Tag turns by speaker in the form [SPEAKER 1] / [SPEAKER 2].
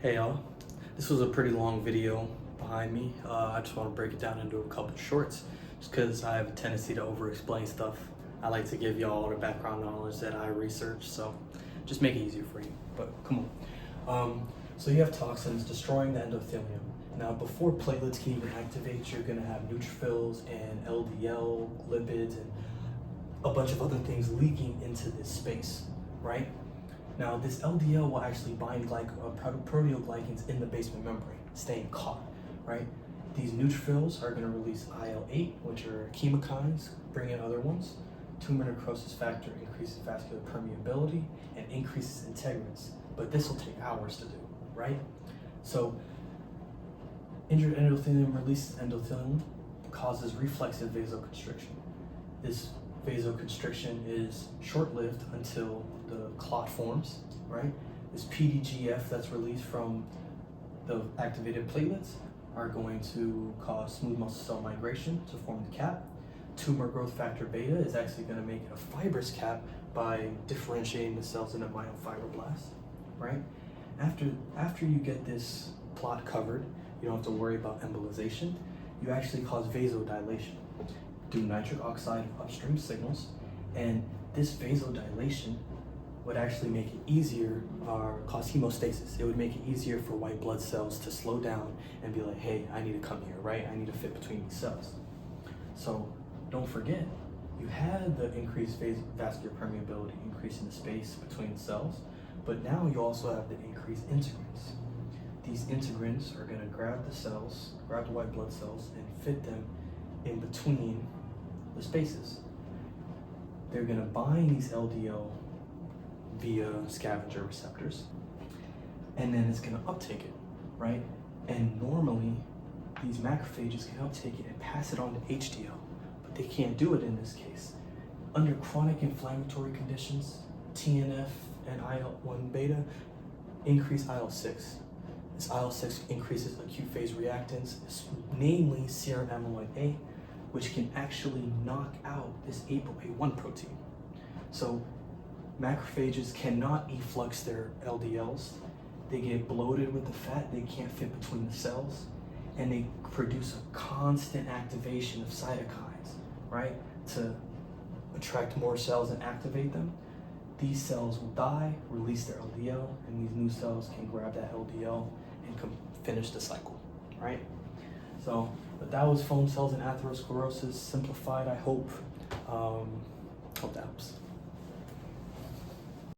[SPEAKER 1] Hey y'all, this was a pretty long video behind me. I just want to break it down into a couple shorts just because I have a tendency to over-explain stuff. I like to give y'all the background knowledge that I research, so just make it easier for you, but come on. So you have toxins destroying the endothelium. Now before platelets can even activate, you're going to have neutrophils and LDL, lipids, and a bunch of other things leaking into this space, right? Now, this LDL will actually bind proteoglycans in the basement membrane, staying caught, right? These neutrophils are going to release IL-8, which are chemokines, bring in other ones. Tumor necrosis factor increases vascular permeability and increases integrins, but this will take hours to do, right? So, injured endothelium releases endothelium, causes reflexive vasoconstriction. This vasoconstriction is short-lived until the clot forms, right? This PDGF that's released from the activated platelets are going to cause smooth muscle cell migration to form the cap. Tumor growth factor beta is actually going to make it a fibrous cap by differentiating the cells into myofibroblasts, right? After you get this clot covered, you don't have to worry about embolization. You actually cause vasodilation through nitric oxide upstream signals, and this vasodilation would actually make it easier, or cause hemostasis. It would make it easier for white blood cells to slow down and be like, hey, I need to come here, right? I need to fit between these cells. So don't forget, you had the increased vascular permeability, increasing the space between the cells, but now you also have the increased integrins. These integrins are gonna grab the cells, grab the white blood cells, and fit them in between the spaces. They're gonna bind these LDL via scavenger receptors, and then it's gonna uptake it, right? And normally, these macrophages can uptake it and pass it on to HDL, but they can't do it in this case. Under chronic inflammatory conditions, TNF and IL-1 beta increase IL-6. This IL-6 increases acute phase reactants, namely serum amyloid A, which can actually knock out this ApoA1 protein. So macrophages cannot efflux their LDLs. They get bloated with the fat, they can't fit between the cells, and they produce a constant activation of cytokines, right? To attract more cells and activate them. These cells will die, release their LDL, and these new cells can grab that LDL and finish the cycle, right? So, but that was foam cells and atherosclerosis simplified, I hope. Hope that helps.